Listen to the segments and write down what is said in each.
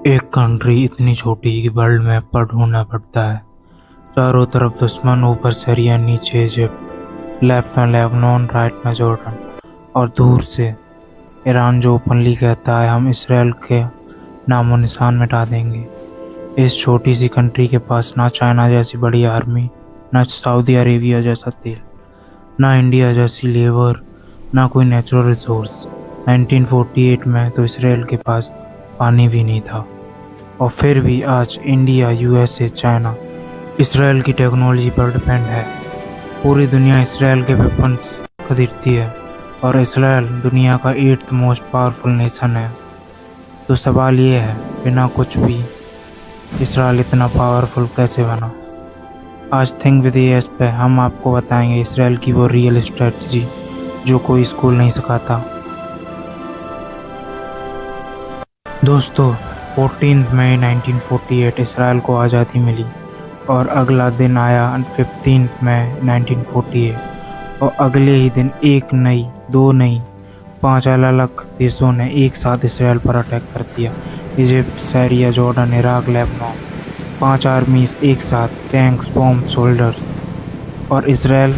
एक कंट्री इतनी छोटी कि वर्ल्ड मैप पर ढूंढना पड़ता है। चारों तरफ दुश्मन, ऊपर सीरिया, नीचे इजिप्ट, लेफ्ट में लेबनान, राइट में जॉर्डन और दूर से ईरान जो ओपनली कहता है हम इसराइल के नामो निशान मिटा देंगे। इस छोटी सी कंट्री के पास ना चाइना जैसी बड़ी आर्मी, ना सऊदी अरेबिया जैसा तेल, ना इंडिया जैसी लेबर, ना कोई नेचुरल रिसोर्स। 1948 में तो इसराइल के पास पानी भी नहीं था। और फिर भी आज इंडिया, यूएसए, चाइना इसराइल की टेक्नोलॉजी पर डिपेंड है। पूरी दुनिया इसराइल के वेपन्स खरीदती है और इसराइल दुनिया का 8th मोस्ट पावरफुल नेशन है। तो सवाल ये है, बिना कुछ भी इसराइल इतना पावरफुल कैसे बना? आज थिंक विद एएस पे हम आपको बताएंगे इसराइल की वो रियल स्ट्रेटजी जो कोई स्कूल नहीं सिखाता। दोस्तों, 14 मई 1948 इसराइल को आज़ादी मिली और अगला दिन आया 15 मई 1948 और अगले ही दिन एक नहीं, दो नहीं, 5 अलग अलग देशों ने एक साथ इसराइल पर अटैक कर दिया। Egypt, Syria, Jordan, Iraq, Lebanon, 5 आर्मीज एक साथ, टैंक्स, बॉम्ब, सोल्जर्स। और इसराइल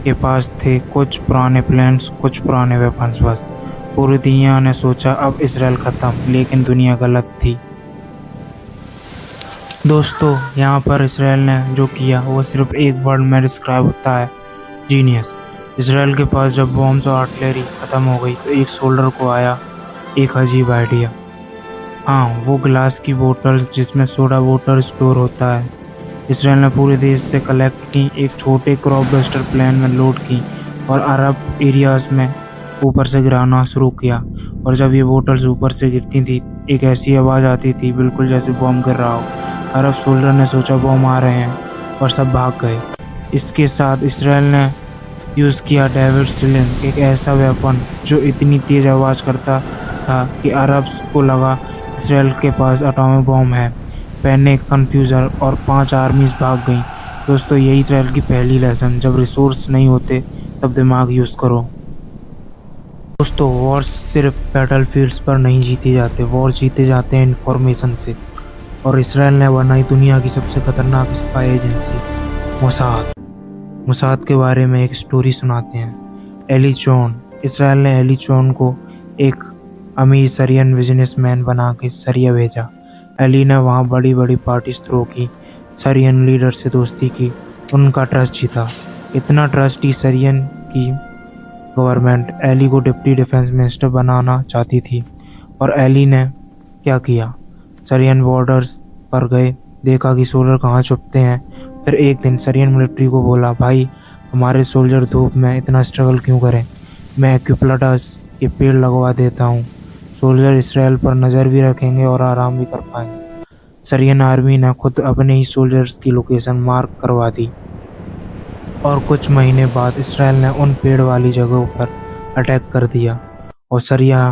के पास थे कुछ पुराने प्लेन्स, कुछ पुराने वेपन्स बस। पूरी दुनिया ने सोचा अब इसराइल ख़त्म, लेकिन दुनिया गलत थी। दोस्तों, यहाँ पर इसराइल ने जो किया वो सिर्फ एक वर्ड में डिस्क्राइब होता है, जीनियस। इसराइल के पास जब बॉम्ब्स और आर्टिलरी ख़त्म हो गई तो एक सोल्डर को आया एक अजीब आइडिया। हाँ, वो ग्लास की बोतल्स जिसमें सोडा वाटर स्टोर होता है। इसराइल ने पूरे देश से कलेक्ट की, एक छोटे क्रॉप डस्टर प्लेन में लोड की और अरब एरियाज़ में ऊपर से गिराना शुरू किया। और जब ये बोतल्स ऊपर से गिरती थी एक ऐसी आवाज़ आती थी बिल्कुल जैसे बॉम्ब गिर रहा हो। अरब सोल्जर ने सोचा बॉम्ब आ रहे हैं और सब भाग गए। इसके साथ इसराइल ने यूज़ किया डेविड स्लिंग, एक ऐसा वेपन जो इतनी तेज़ आवाज़ करता था कि अरब्स को लगा इसराइल के पास एटॉमिक बॉम्ब है। पैनिक, कन्फ्यूजन और 5 आर्मीज भाग गईं। दोस्तों, यही इसराइल की पहली लेसन, जब रिसोर्स नहीं होते तब दिमाग यूज़ करो। दोस्तों, वॉर्स सिर्फ बैटलफील्ड्स पर नहीं जीते जाते, वॉर जीते जाते हैं इन्फॉर्मेशन से। और इसराइल ने बनाई दुनिया की सबसे खतरनाक स्पाई एजेंसी, मोसाद। मोसाद के बारे में एक स्टोरी सुनाते हैं। एली चोन। इसराइल ने एली चोन को एक अमीर सीरियन बिजनेसमैन बना के सीरिया भेजा। एली ने वहाँ बड़ी बड़ी पार्टीज थ्रो की, सीरियन लीडर से दोस्ती की, उनका ट्रस्ट जीता। इतना ट्रस्ट ही सीरियन की गवर्नमेंट एली को डिप्टी डिफेंस मिनिस्टर बनाना चाहती थी। और एली ने क्या किया, सीरियन बॉर्डर्स पर गए, देखा कि सोल्जर कहाँ छुपते हैं। फिर एक दिन सीरियन मिलिट्री को बोला, भाई हमारे सोल्जर धूप में इतना स्ट्रगल क्यों करें, मैं एक्यूप्लटस के पेड़ लगवा देता हूँ। सोल्जर इसराइल पर नज़र भी रखेंगे और आराम भी कर पाएंगे। सीरियन आर्मी ने खुद अपने ही सोल्जर्स की लोकेशन मार्क करवा दी और कुछ महीने बाद इसराइल ने उन पेड़ वाली जगहों पर अटैक कर दिया और सीरिया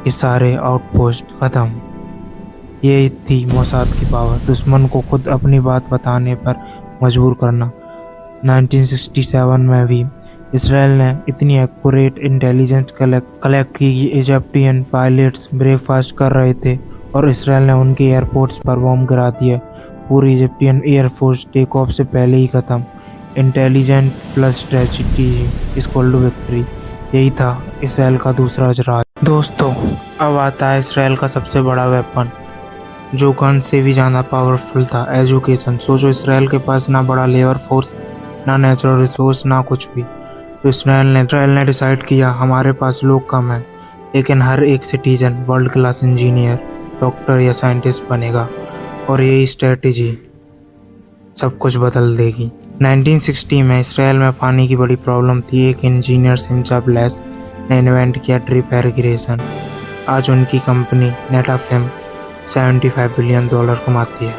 के सारे आउटपोस्ट ख़त्म। ये थी मोसाद की पावर, दुश्मन को खुद अपनी बात बताने पर मजबूर करना। 1967 में भी इसराइल ने इतनी एक्यूरेट इंटेलिजेंस कलेक्ट की कि इजिप्टियन पायलट्स ब्रेकफास्ट कर रहे थे और इसराइल ने उनके एयरपोर्ट्स पर बॉम्ब गिरा दिया। पूरी इजिप्टियन एयरफोर्स टेक ऑफ से पहले ही ख़त्म। Intelligent plus strategy is equal to victory. यही था इसराइल का दूसरा राज। दोस्तों, अब आता है इसराइल का सबसे बड़ा वेपन जो गन से भी ज़्यादा पावरफुल था, एजुकेशन। सोचो, इसराइल के पास ना बड़ा लेबर फोर्स, ना नेचुरल रिसोर्स, ना कुछ भी। तो इसराइल ने डिसाइड किया हमारे पास लोग कम हैं लेकिन हर एक citizen world class engineer, doctor या साइंटिस्ट बनेगा और यही स्ट्रेटजी सब कुछ बदल देगी। 1960 में इसराइल में पानी की बड़ी प्रॉब्लम थी। एक इंजीनियर सिंचा ब्लेस ने इन्वेंट किया ड्रिप इरिगेशन। आज उनकी कंपनी नेटाफिम $75 बिलियन कमाती है।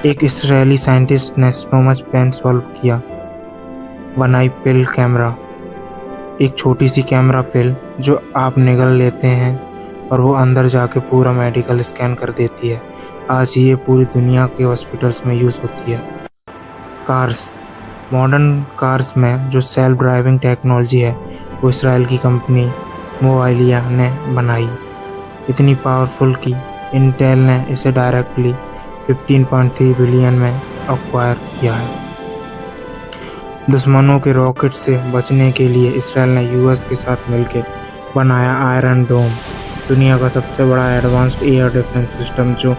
एक इसराइली साइंटिस्ट ने स्टोमच पेन सॉल्व किया, बनाई पिल कैमरा, एक छोटी सी कैमरा पिल जो आप निगल लेते हैं और वो अंदर जाके पूरा मेडिकल स्कैन कर देती है। आज ये पूरी दुनिया के हॉस्पिटल्स में यूज़ होती है। कार्स। मॉडर्न कार्स में जो सेल्फ ड्राइविंग टेक्नोलॉजी है वो इसराइल की कंपनी मोबाइलिया ने बनाई। इतनी पावरफुल की इंटेल ने इसे डायरेक्टली 15.3 बिलियन में एक्वायर किया है। दुश्मनों के रॉकेट से बचने के लिए इसराइल ने यूएस के साथ मिलकर बनाया आयरन डोम, दुनिया का सबसे बड़ा एडवांस्ड एयर डिफेंस सिस्टम जो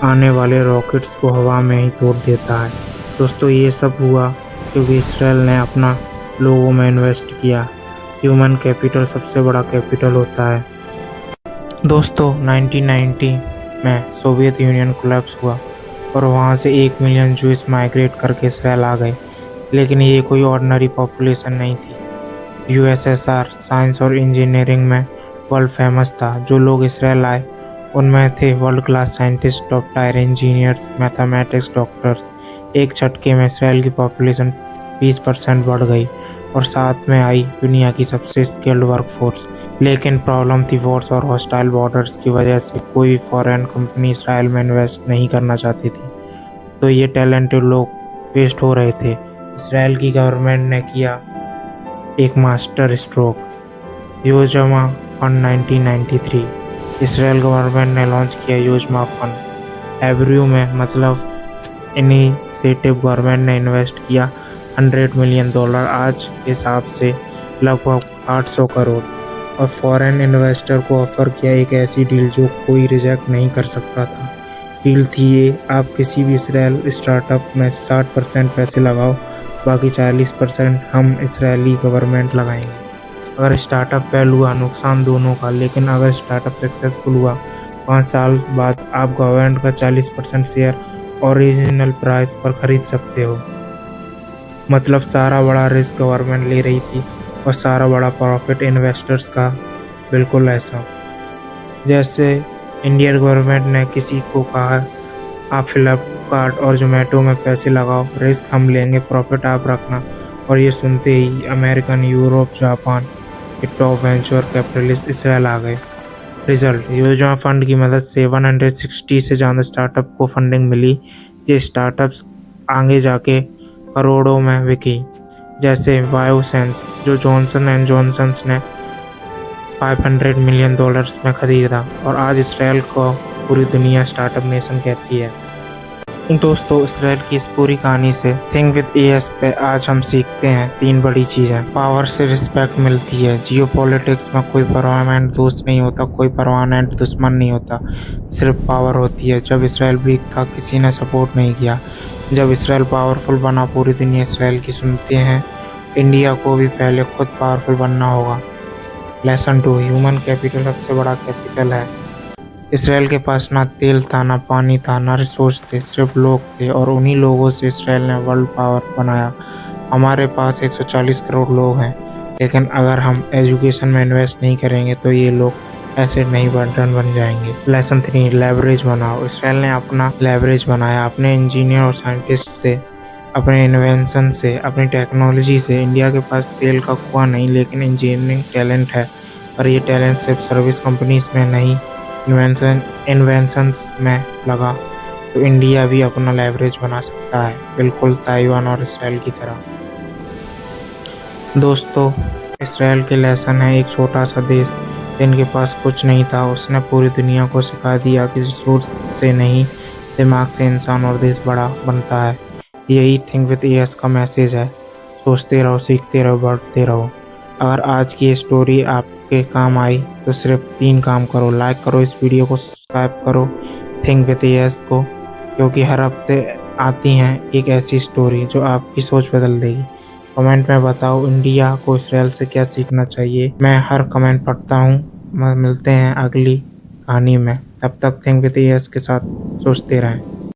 आने वाले रॉकेट्स को हवा में ही तोड़ देता है। दोस्तों, ये सब हुआ क्योंकि इसराइल ने अपना लोगों में इन्वेस्ट किया। ह्यूमन कैपिटल सबसे बड़ा कैपिटल होता है। दोस्तों, 1990 में सोवियत यूनियन कोलैप्स हुआ और वहाँ से 1 मिलियन जूस माइग्रेट करके इसराइल आ गए। लेकिन ये कोई ऑर्डिनरी पॉपुलेशन नहीं थी। यूएसएसआर साइंस और इंजीनियरिंग में वर्ल्ड फेमस था। जो लोग इसराइल आए उनमें थे world class scientist, top tier engineers, mathematics, doctors. एक झटके में इसराइल की पॉपुलेशन 20% बढ़ गई और साथ में आई दुनिया की सबसे स्किल्ड वर्कफोर्स। लेकिन प्रॉब्लम थी वॉर्स और हॉस्टाइल बॉर्डर्स की वजह से कोई फॉरेन कंपनी इसराइल में इन्वेस्ट नहीं करना चाहती थी, तो ये टैलेंटेड लोग वेस्ट हो रहे थे। इसराइल की गवर्नमेंट ने किया एक master stroke, Yozma fund 1993। Israel government ने लॉन्च किया योजमा फंड। एब्रियो में मतलब इनिशिएटिव गवर्नमेंट ने इन्वेस्ट किया $100 मिलियन, आज के हिसाब से लगभग 800 करोड़, और फॉरेन इन्वेस्टर को ऑफर किया एक ऐसी डील जो कोई रिजेक्ट नहीं कर सकता था। डील थी ये, आप किसी भी इसराइल स्टार्टअप में 60% पैसे लगाओ, बाकी 40% हम इसराइली गवर्नमेंट लगाएंगे। अगर स्टार्टअप फेल हुआ, नुकसान दोनों का, लेकिन अगर स्टार्टअप सक्सेसफुल हुआ, 5 साल बाद आप गवर्नमेंट का 40% शेयर ओरिजिनल प्राइस पर खरीद सकते हो। मतलब सारा बड़ा रिस्क गवर्नमेंट ले रही थी और सारा बड़ा प्रॉफिट इन्वेस्टर्स का। बिल्कुल ऐसा जैसे इंडियन गवर्नमेंट ने किसी को कहा आप फ्लिपकार्ट और जोमेटो में पैसे लगाओ, रिस्क हम लेंगे, प्रॉफिट आप रखना। और ये सुनते ही अमेरिकन, यूरोप, जापान के टॉप वेंचर कैपिटलिस्ट इसराइल आ गए। रिजल्ट, योजना फंड की मदद से 160 से ज़्यादा स्टार्टअप को फंडिंग मिली। ये स्टार्टअप्स आगे जाके करोड़ों में बिकी, जैसे बायोसेंस जो जॉनसन एंड जॉनसन ने $500 मिलियन में खरीदा, और आज इसराइल को पूरी दुनिया स्टार्टअप नेशन कहती है। दोस्तों, इसराइल की इस पूरी कहानी से थिंक विद एएस पे आज हम सीखते हैं 3 बड़ी चीज़ें। पावर से रिस्पेक्ट मिलती है। जियोपॉलिटिक्स में कोई परमानेंट दोस्त नहीं होता, कोई परमानेंट दुश्मन नहीं होता, सिर्फ पावर होती है। जब इसराइल वीक था किसी ने सपोर्ट नहीं किया, जब इसराइल पावरफुल बना पूरी दुनिया इसराइल की सुनते हैं। इंडिया को भी पहले खुद पावरफुल बनना होगा। लेसन 2, ह्यूमन कैपिटल सबसे बड़ा कैपिटल है। इसराइल के पास ना तेल था, ना पानी था, ना रिसोर्स थे, सिर्फ लोग थे, और उन्हीं लोगों से इसराइल ने वर्ल्ड पावर बनाया। हमारे पास 140 करोड़ लोग हैं, लेकिन अगर हम एजुकेशन में इन्वेस्ट नहीं करेंगे तो ये लोग ऐसे नहीं बर्डन बन जाएंगे। लेसन 3, लेवरेज बनाओ। इसराइल ने अपना लेवरेज बनाया, अपने इंजीनियर और साइंटिस्ट से, अपने इन्वेंशन से, अपनी टेक्नोलॉजी से। इंडिया के पास तेल का कुआं नहीं, लेकिन इंजीनियरिंग टैलेंट है, और ये टैलेंट सिर्फ सर्विस कंपनीज में नहीं, इन्वेंशंस में लगा। तो इंडिया भी अपना लेवरेज बना सकता है, बिल्कुल ताइवान और इसराइल की तरह। दोस्तों, इसराइल के लेसन है, एक छोटा सा देश जिनके पास कुछ नहीं था, उसने पूरी दुनिया को सिखा दिया कि सोच से नहीं, दिमाग से इंसान और देश बड़ा बनता है। यही थिंक विद एएस का मैसेज है। सोचते रहो, सीखते रहो, बढ़ते रहो। अगर आज की ये स्टोरी आपके काम आई तो सिर्फ 3 काम करो। लाइक करो इस वीडियो को, सब्सक्राइब करो थिंक विद एएस को, क्योंकि हर हफ्ते आती हैं एक ऐसी स्टोरी जो आपकी सोच बदल देगी। कमेंट में बताओ इंडिया को इसराइल से क्या सीखना चाहिए। मैं हर कमेंट पढ़ता हूँ। मिलते हैं अगली कहानी में, तब तक थिंक विद एएस के साथ सोचते रहें।